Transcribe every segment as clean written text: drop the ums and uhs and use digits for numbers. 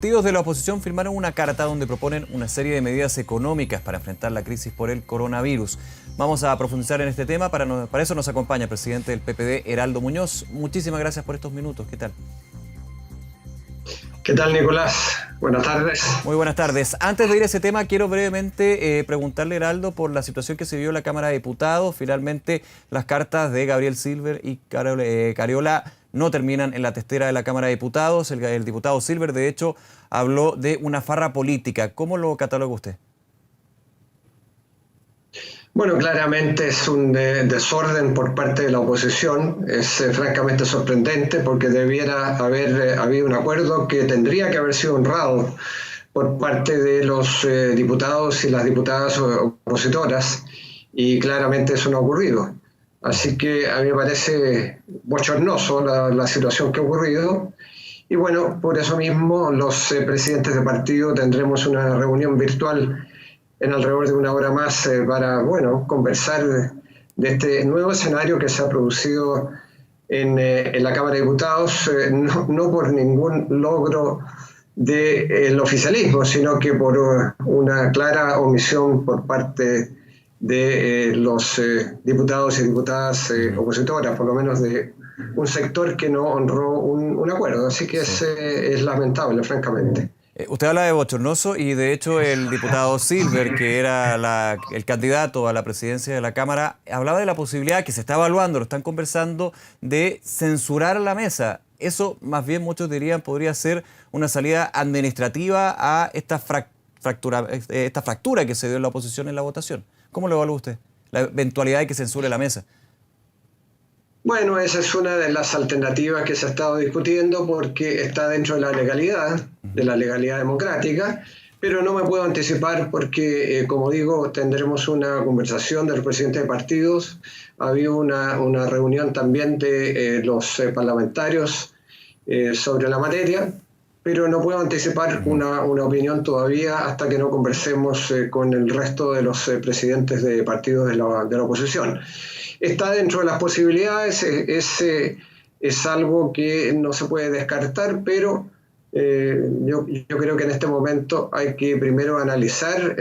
Partidos de la oposición firmaron una carta donde proponen una serie de medidas económicas para enfrentar la crisis por el coronavirus. Vamos a profundizar en este tema, para eso nos acompaña el presidente del PPD, Heraldo Muñoz. Muchísimas gracias por estos minutos. ¿Qué tal? ¿Qué tal, Nicolás? Buenas tardes. Muy buenas tardes. Antes de ir a ese tema, quiero brevemente preguntarle, Heraldo, por la situación que se vivió en la Cámara de Diputados. Finalmente, las cartas de Gabriel Silver y Cariola no terminan en la testera de la Cámara de Diputados. El diputado Silver, de hecho, habló de una farra política. ¿Cómo lo cataloga usted? Bueno, claramente es un desorden por parte de la oposición. Es francamente sorprendente porque debiera haber habido un acuerdo que tendría que haber sido honrado por parte de los diputados y las diputadas opositoras, y claramente eso no ha ocurrido. Así que a mí me parece bochornoso la situación que ha ocurrido. Y bueno, por eso mismo los presidentes de partido tendremos una reunión virtual en alrededor de una hora más para, conversar de este nuevo escenario que se ha producido en la Cámara de Diputados, no por ningún logro del oficialismo, sino que por una clara omisión por parte de los diputados y diputadas opositoras, por lo menos de un sector que no honró un acuerdo. Así que es lamentable, francamente. Usted habla de bochornoso y de hecho el diputado Silver, que era el candidato a la presidencia de la Cámara, hablaba de la posibilidad que se está evaluando, lo están conversando, de censurar la mesa. Eso más bien muchos dirían podría ser una salida administrativa a esta fractura que se dio en la oposición en la votación. ¿Cómo lo evalúa usted? La eventualidad de que censure la mesa. Bueno, esa es una de las alternativas que se ha estado discutiendo porque está dentro de la legalidad democrática, pero no me puedo anticipar porque, como digo, tendremos una conversación de los presidentes de partidos. Ha habido una reunión también de los parlamentarios sobre la materia, pero no puedo anticipar una opinión todavía hasta que no conversemos con el resto de los presidentes de partidos de la oposición. Está dentro de las posibilidades, es algo que no se puede descartar, pero yo creo que en este momento hay que primero analizar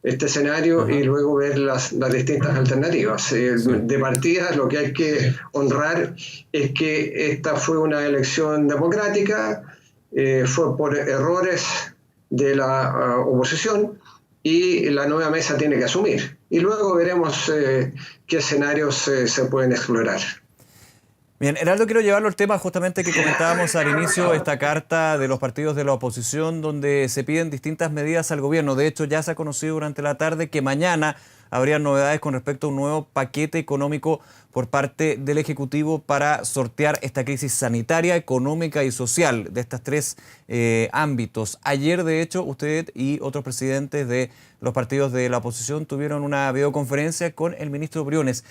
este escenario y luego ver las distintas alternativas. De partida, lo que hay que honrar es que esta fue una elección democrática, fue por errores de la oposición, y la nueva mesa tiene que asumir. Y luego veremos qué escenarios se pueden explorar. Bien, Heraldo, quiero llevarlo al tema justamente que comentábamos al inicio, esta carta de los partidos de la oposición donde se piden distintas medidas al gobierno. De hecho, ya se ha conocido durante la tarde que mañana habría novedades con respecto a un nuevo paquete económico por parte del Ejecutivo para sortear esta crisis sanitaria, económica y social de estos tres ámbitos. Ayer, de hecho, usted y otros presidentes de los partidos de la oposición tuvieron una videoconferencia con el ministro Briones.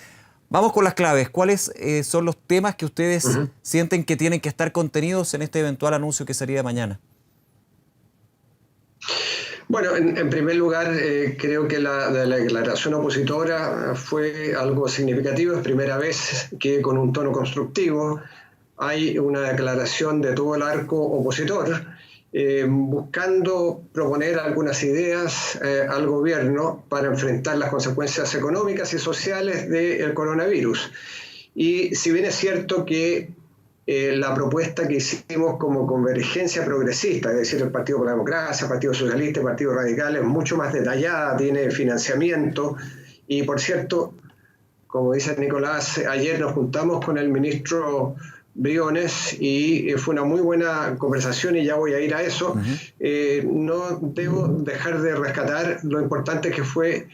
Vamos con las claves. ¿Cuáles son los temas que ustedes sienten que tienen que estar contenidos en este eventual anuncio que sería mañana? Bueno, en primer lugar, creo que la declaración opositora fue algo significativo. Es primera vez que con un tono constructivo hay una declaración de todo el arco opositor, buscando proponer algunas ideas al gobierno para enfrentar las consecuencias económicas y sociales del coronavirus. Y si bien es cierto que la propuesta que hicimos como convergencia progresista, es decir, el Partido por la Democracia, el Partido Socialista, el Partido Radical, es mucho más detallada, tiene financiamiento. Y por cierto, como dice Nicolás, ayer nos juntamos con el ministro Briones y fue una muy buena conversación y ya voy a ir a eso. No debo dejar de rescatar lo importante que fue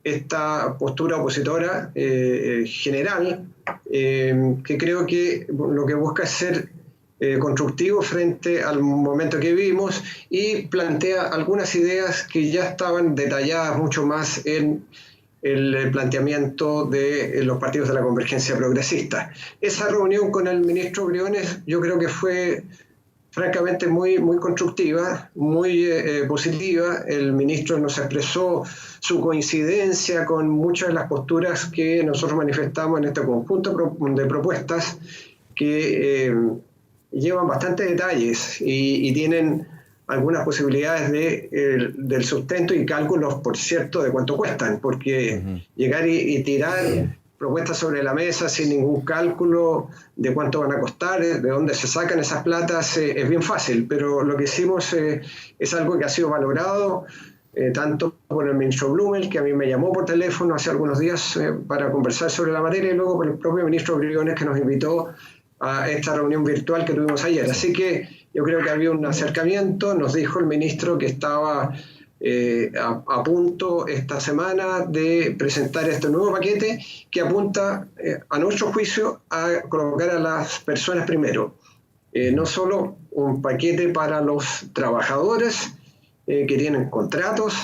esta postura opositora general, que creo que lo que busca es ser constructivo frente al momento que vivimos y plantea algunas ideas que ya estaban detalladas mucho más en el planteamiento de los partidos de la convergencia progresista. Esa reunión con el ministro Briones yo creo que fue francamente muy constructiva, muy positiva. El ministro nos expresó su coincidencia con muchas de las posturas que nosotros manifestamos en este conjunto de propuestas que llevan bastantes detalles y tienen algunas posibilidades del sustento y cálculos, por cierto, de cuánto cuestan, porque llegar y tirar propuestas sobre la mesa sin ningún cálculo de cuánto van a costar, de dónde se sacan esas platas, es bien fácil, pero lo que hicimos es algo que ha sido valorado tanto por el ministro Blumel, que a mí me llamó por teléfono hace algunos días para conversar sobre la materia, y luego por el propio ministro Briones, que nos invitó a esta reunión virtual que tuvimos ayer. Así que yo creo que había un acercamiento. Nos dijo el ministro que estaba a punto esta semana de presentar este nuevo paquete que apunta, a nuestro juicio, a colocar a las personas primero. No solo un paquete para los trabajadores que tienen contratos,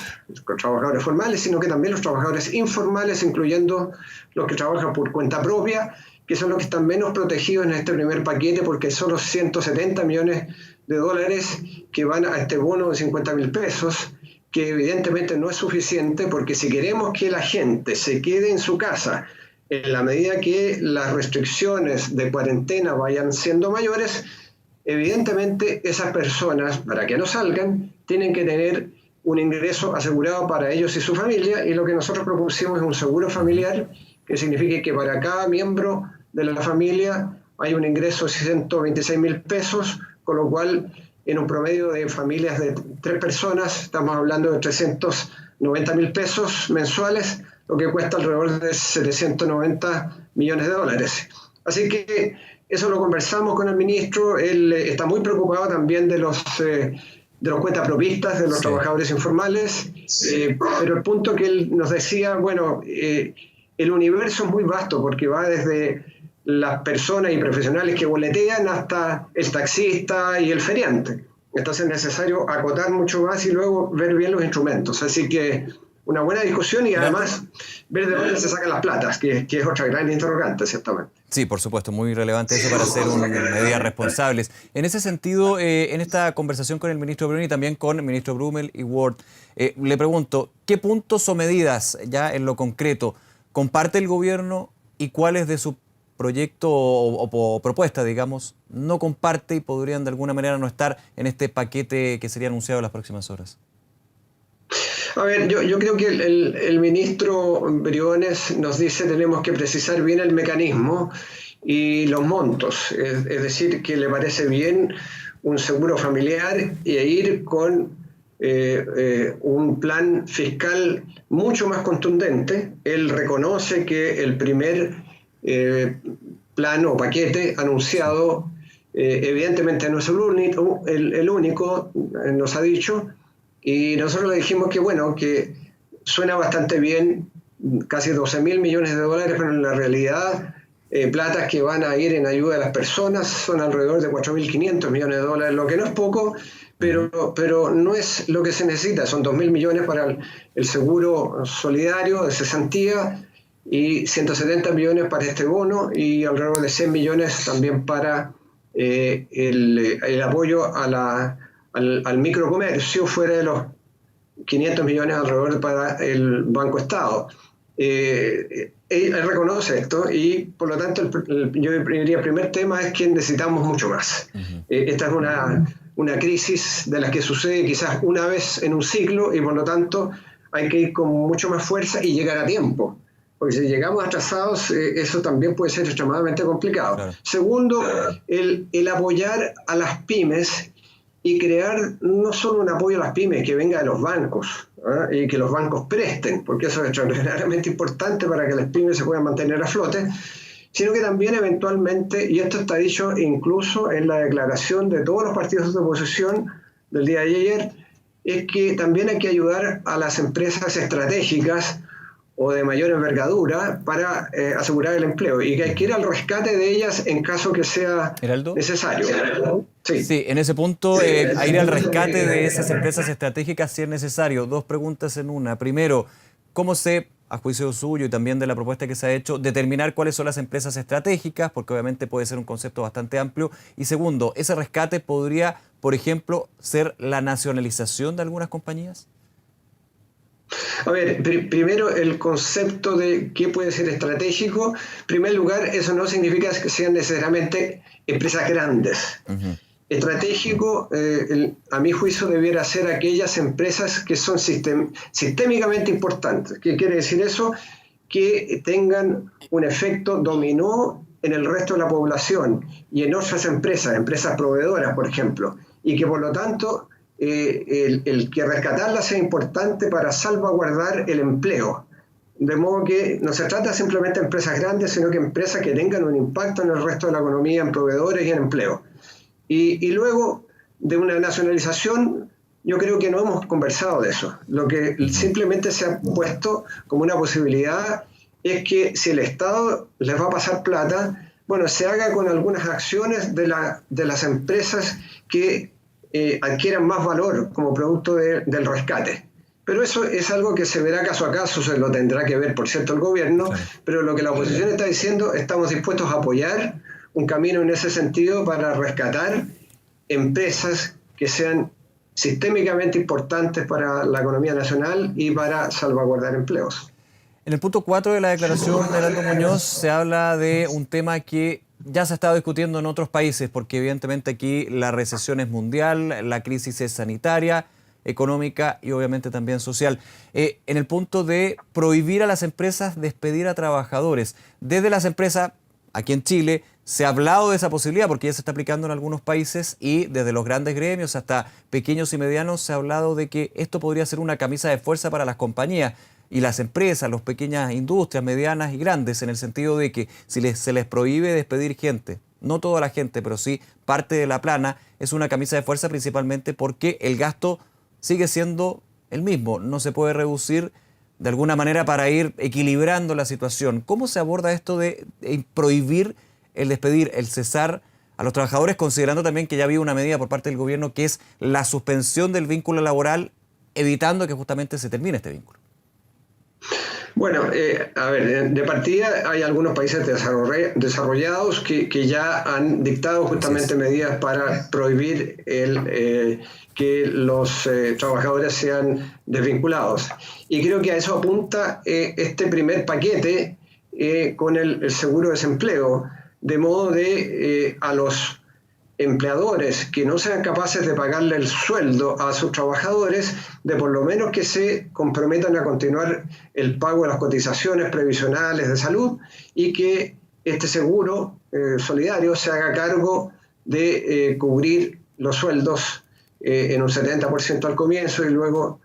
con trabajadores formales, sino que también los trabajadores informales, incluyendo los que trabajan por cuenta propia, que son los que están menos protegidos en este primer paquete, porque son los 170 millones de dólares que van a este bono de 50.000 pesos, que evidentemente no es suficiente, porque si queremos que la gente se quede en su casa en la medida que las restricciones de cuarentena vayan siendo mayores, evidentemente esas personas, para que no salgan, tienen que tener un ingreso asegurado para ellos y su familia, y lo que nosotros propusimos es un seguro familiar, que signifique que para cada miembro de la familia hay un ingreso de 126.000 pesos, con lo cual en un promedio de familias de 3 personas estamos hablando de 390.000 pesos mensuales, lo que cuesta alrededor de 790 millones de dólares. Así que eso lo conversamos con el ministro. Él está muy preocupado también de los cuentapropistas, de los trabajadores informales, pero el punto que él nos decía, bueno, el universo es muy vasto, porque va desde las personas y profesionales que boletean hasta el taxista y el feriante. Entonces es necesario acotar mucho más y luego ver bien los instrumentos. Así que una buena discusión, y además ver de dónde se sacan las platas, que es otra gran interrogante, ciertamente. Sí, por supuesto, muy relevante eso para hacer medidas responsables. En ese sentido, en esta conversación con el ministro Bruni y también con el ministro Blumel y Ward, le pregunto, ¿qué puntos o medidas ya en lo concreto comparte el gobierno y cuáles de su proyecto o propuesta, digamos, no comparte y podrían de alguna manera no estar en este paquete que sería anunciado en las próximas horas? A ver, yo creo que el ministro Briones nos dice que tenemos que precisar bien el mecanismo y los montos, es decir, que le parece bien un seguro familiar e ir con un plan fiscal mucho más contundente. Él reconoce que el primer plan o paquete anunciado evidentemente no es el único, nos ha dicho, y nosotros le dijimos que bueno, que suena bastante bien, casi 12.000 millones de dólares, pero en la realidad platas que van a ir en ayuda a las personas son alrededor de 4.500 millones de dólares, lo que no es poco, pero no es lo que se necesita. Son 2.000 millones para el seguro solidario de cesantía y 170 millones para este bono, y alrededor de 100 millones también para el apoyo al microcomercio, fuera de los 500 millones alrededor para el Banco Estado. Él reconoce esto, y por lo tanto yo diría el primer tema es que necesitamos mucho más. Esta es una crisis de las que sucede quizás una vez en un siglo, y por lo tanto hay que ir con mucho más fuerza y llegar a tiempo, porque si llegamos atrasados eso también puede ser extremadamente complicado. Claro. Segundo, el apoyar a las pymes y crear no solo un apoyo a las pymes que venga de los bancos, y que los bancos presten, porque eso es extraordinariamente importante para que las pymes se puedan mantener a flote, sino que también eventualmente, y esto está dicho incluso en la declaración de todos los partidos de oposición del día de ayer, es que también hay que ayudar a las empresas estratégicas o de mayor envergadura para asegurar el empleo, y que hay que ir al rescate de ellas en caso que sea necesario. Sí, en ese punto, a ir al rescate de esas empresas estratégicas si es necesario. Dos preguntas en una. Primero, ¿cómo se, a juicio suyo y también de la propuesta que se ha hecho, determinar cuáles son las empresas estratégicas? Porque obviamente puede ser un concepto bastante amplio. Y segundo, ¿ese rescate podría, por ejemplo, ser la nacionalización de algunas compañías? A ver, primero el concepto de qué puede ser estratégico. En primer lugar, eso no significa que sean necesariamente empresas grandes. estratégico, a mi juicio, debiera ser aquellas empresas que son sistémicamente importantes. ¿Qué quiere decir eso? Que tengan un efecto dominó en el resto de la población y en otras empresas proveedoras, por ejemplo, y que por lo tanto el que rescatarlas sea importante para salvaguardar el empleo. De modo que no se trata simplemente de empresas grandes, sino que empresas que tengan un impacto en el resto de la economía, en proveedores y en empleo. Y luego de una nacionalización, yo creo que no hemos conversado de eso. Lo que simplemente se ha puesto como una posibilidad es que si el Estado les va a pasar plata, bueno, se haga con algunas acciones de las empresas que adquieran más valor como producto del rescate. Pero eso es algo que se verá caso a caso, se lo tendrá que ver, por cierto, el gobierno, claro. Pero lo que la oposición está diciendo, estamos dispuestos a apoyar un camino en ese sentido para rescatar empresas que sean sistémicamente importantes para la economía nacional y para salvaguardar empleos. En el punto 4 de la declaración de Heraldo Muñoz se habla de un tema que ya se ha estado discutiendo en otros países, porque evidentemente aquí la recesión es mundial, la crisis es sanitaria, económica y obviamente también social. En el punto de prohibir a las empresas despedir a trabajadores. Desde las empresas, aquí en Chile, se ha hablado de esa posibilidad porque ya se está aplicando en algunos países y desde los grandes gremios hasta pequeños y medianos se ha hablado de que esto podría ser una camisa de fuerza para las compañías y las empresas, las pequeñas industrias, medianas y grandes, en el sentido de que si se les prohíbe despedir gente, no toda la gente, pero sí parte de la plana, es una camisa de fuerza principalmente porque el gasto sigue siendo el mismo, no se puede reducir de alguna manera para ir equilibrando la situación. ¿Cómo se aborda esto de prohibir el despedir, el cesar a los trabajadores, considerando también que ya había una medida por parte del gobierno que es la suspensión del vínculo laboral, evitando que justamente se termine este vínculo? Bueno, a ver, de partida hay algunos países desarrollados que ya han dictado justamente medidas para prohibir que los trabajadores sean desvinculados. Y creo que a eso apunta este primer paquete con el seguro de desempleo, de modo de a los empleadores que no sean capaces de pagarle el sueldo a sus trabajadores, de por lo menos que se comprometan a continuar el pago de las cotizaciones previsionales de salud y que este seguro solidario se haga cargo de cubrir los sueldos en un 70% al comienzo y luego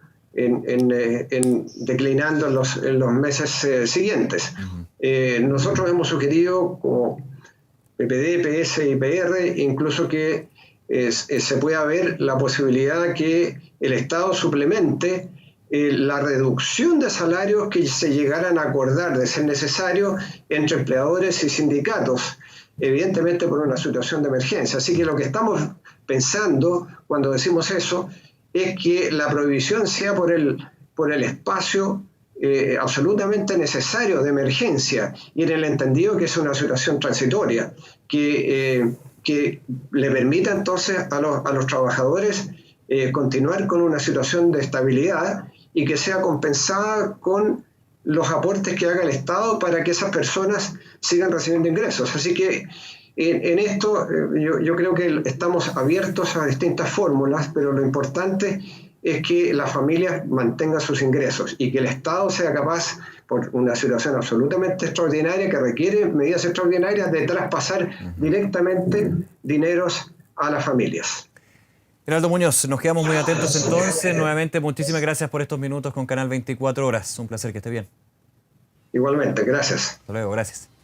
declinando en los meses siguientes. Nosotros hemos sugerido como PPD, PS y PR, incluso que se pueda ver la posibilidad que el Estado suplemente la reducción de salarios que se llegaran a acordar de ser necesario entre empleadores y sindicatos, evidentemente por una situación de emergencia. Así que lo que estamos pensando cuando decimos eso es que la prohibición sea por el espacio absolutamente necesario de emergencia y en el entendido que es una situación transitoria que le permita entonces a los trabajadores continuar con una situación de estabilidad y que sea compensada con los aportes que haga el Estado para que esas personas sigan recibiendo ingresos. Así que en esto yo creo que estamos abiertos a distintas fórmulas, pero lo importante es que las familias mantengan sus ingresos y que el Estado sea capaz, por una situación absolutamente extraordinaria que requiere medidas extraordinarias, de traspasar directamente dineros a las familias. Heraldo Muñoz, nos quedamos muy atentos entonces. Nuevamente, muchísimas gracias por estos minutos con Canal 24 Horas. Un placer, que esté bien. Igualmente, gracias. Hasta luego, gracias.